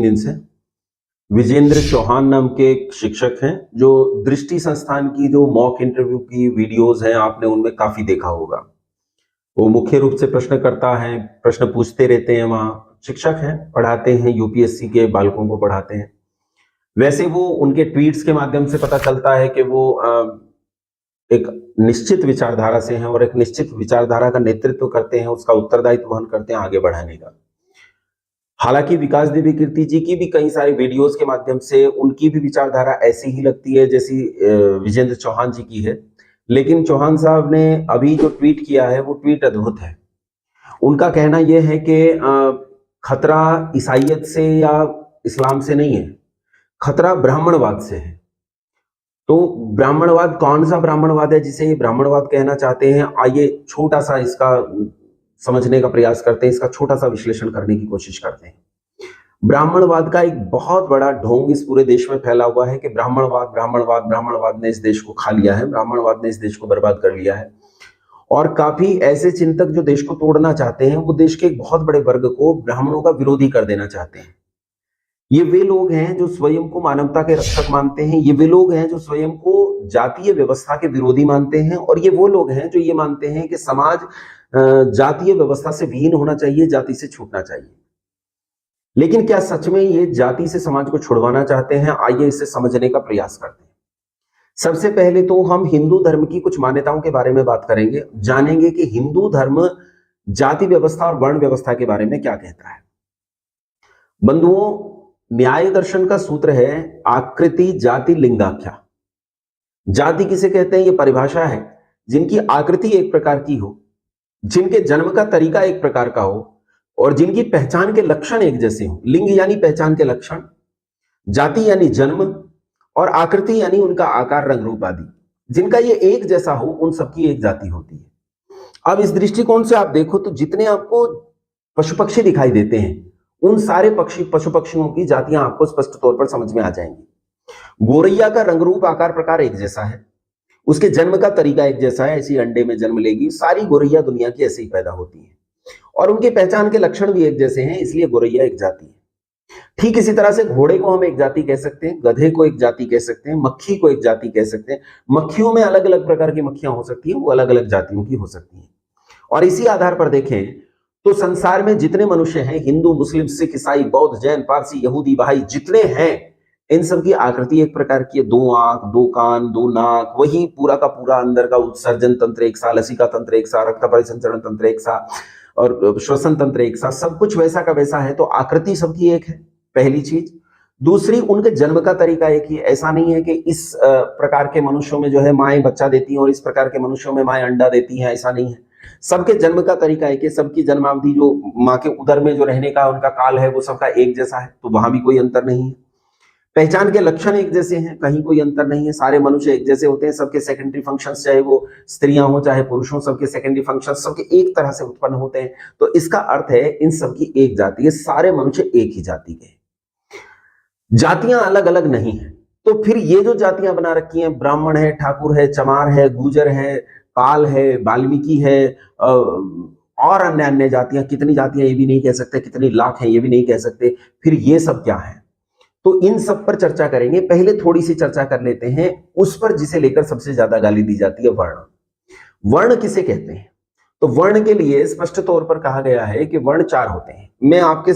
दिन से विजेंद्र चौहान नाम के एक शिक्षक हैं जो दृष्टि संस्थान की जो मॉक इंटरव्यू की वीडियोस हैं आपने उनमें काफी देखा होगा। वो मुख्य रूप से प्रश्न करता है, प्रश्न पूछते रहते हैं। वहां शिक्षक हैं, पढ़ाते हैं, यूपीएससी के बालकों को पढ़ाते हैं। वैसे वो उनके ट्वीट्स के माध्यम से पता चलता है कि वो एक निश्चित विचारधारा से हैं और एक निश्चित विचारधारा का नेतृत्व करते हैं, उसका उत्तरदायित्व वहन करते हैं आगे बढ़ाने का। हालांकि विकास देवी कीर्ति जी की भी कई सारे वीडियोस के माध्यम से उनकी भी विचारधारा ऐसी ही लगती है जैसी विजेंद्र चौहान जी की है, लेकिन चौहान साहब ने अभी जो ट्वीट किया है वो ट्वीट अद्भुत है। उनका कहना यह है कि खतरा ईसाइयत से या इस्लाम से नहीं है, खतरा ब्राह्मणवाद से है। तो ब्राह्मणवाद कौन सा ब्राह्मणवाद है जिसे ये ब्राह्मणवाद कहना चाहते हैं, आइए छोटा सा इसका समझने का प्रयास करते हैं, इसका छोटा सा विश्लेषण करने की कोशिश करते हैं। ब्राह्मणवाद का एक बहुत बड़ा ढोंग इस पूरे देश में फैला हुआ है कि ब्राह्मणवाद ब्राह्मणवाद ब्राह्मणवाद ने इस देश को खा लिया है, ब्राह्मणवाद ने इस देश को बर्बाद कर लिया है। और काफी ऐसे चिंतक जो देश को तोड़ना चाहते हैं, वो देश के एक बहुत बड़े वर्ग को ब्राह्मणों का विरोधी कर देना चाहते हैं। ये वे लोग हैं जो स्वयं को मानवता के रक्षक मानते हैं, ये वे लोग हैं जो स्वयं को जातीय व्यवस्था के विरोधी मानते हैं, और ये वो लोग हैं जो ये मानते हैं कि समाज जातीय व्यवस्था से विहीन होना चाहिए, जाति से छूटना चाहिए। लेकिन क्या सच में ये जाति से समाज को छुड़वाना चाहते हैं? आइए इसे समझने का प्रयास करते हैं। सबसे पहले तो हम हिंदू धर्म की कुछ मान्यताओं के बारे में बात करेंगे, जानेंगे कि हिंदू धर्म जाति व्यवस्था और वर्ण व्यवस्था के बारे में क्या कहता है। बंधुओं, न्याय दर्शन का सूत्र है आकृति जाति लिंगाख्या। जाति किसे कहते हैं? ये परिभाषा है जिनकी आकृति एक प्रकार की हो, जिनके जन्म का तरीका एक प्रकार का हो और जिनकी पहचान के लक्षण एक जैसे हो। लिंग यानी पहचान के लक्षण, जाति यानी जन्म, और आकृति यानी उनका आकार, रंग, रूप आदि। जिनका ये एक जैसा हो उन सबकी एक जाति होती है। अब इस दृष्टिकोण से आप देखो तो जितने आपको पशु पक्षी दिखाई देते हैं उन सारे पशु पक्षियों की जातियां आपको स्पष्ट तौर पर समझ में आ जाएंगी। गोरैया का रंग, रूप, आकार, प्रकार एक जैसा है, उसके जन्म का तरीका एक जैसा है, ऐसी अंडे में जन्म लेगी। सारी गोरैया दुनिया की ऐसे ही पैदा होती है और उनके पहचान के लक्षण भी एक जैसे हैं, इसलिए गोरैया एक जाति है। ठीक इसी तरह से घोड़े को हम एक जाति कह सकते हैं, गधे को एक जाति कह सकते हैं, मक्खी को एक जाति कह सकते हैं। मक्खियों में अलग अलग प्रकार की मक्खियां हो सकती हैं, वो अलग अलग जातियों की हो सकती हैं। और इसी आधार पर देखें तो संसार में जितने मनुष्य हैं, हिंदू, मुस्लिम, सिख, ईसाई, बौद्ध, जैन, पारसी, यहूदी, बहाई, जितने हैं, इन सब की आकृति एक प्रकार की है। 2 आंख, 2 कान, 2 नाक, वही पूरा का पूरा अंदर का उत्सर्जन तंत्र एक सा, लसिका तंत्र एक सा, रक्त परिसंचरण तंत्र एक सा और श्वसन तंत्र एक सा, सब कुछ वैसा का वैसा है। तो आकृति सबकी एक है, पहली चीज। दूसरी, उनके जन्म का तरीका एक ही। ऐसा नहीं है कि इस प्रकार के मनुष्यों में जो है माएँ बच्चा देती हैं और इस प्रकार के मनुष्यों में माएँ अंडा देती हैं, ऐसा नहीं है। सबके जन्म का तरीका एक है, सबकी जन्मावधि जो माँ के उदर में जो रहने का उनका काल है वो सबका एक जैसा है, तो वहां भी कोई अंतर नहीं है। पहचान के लक्षण एक जैसे हैं, कहीं कोई अंतर नहीं है। सारे मनुष्य एक जैसे होते हैं, सबके सेकेंडरी फंक्शंस, चाहे वो स्त्रियां हो चाहे पुरुष हो, सबके सेकेंडरी फंक्शंस सबके एक तरह से उत्पन्न होते हैं। तो इसका अर्थ है इन सबकी एक जाति है, सारे मनुष्य एक ही जाति के। जातियां अलग अलग नहीं है। तो फिर ये जो जातियां बना रखी हैं, ब्राह्मण है, ठाकुर है, चमार है, गुजर है, पाल है, वाल्मीकि है, और अन्य अन्य जातियां, कितनी जातियां ये भी नहीं कह सकते, कितनी लाख हैं ये भी नहीं कह सकते। फिर ये सब क्या है, तो इन सब पर चर्चा करेंगे। पहले थोड़ी सी चर्चा कर लेते हैं उस पर जिसे लेकर सबसे ज्यादा गाली दी जाती है, वर्ण। वर्ण किसे कहते हैं? तो वर्ण के लिए स्पष्ट तौर पर कहा गया है कि वर्ण 4 होते हैं। मैं आपके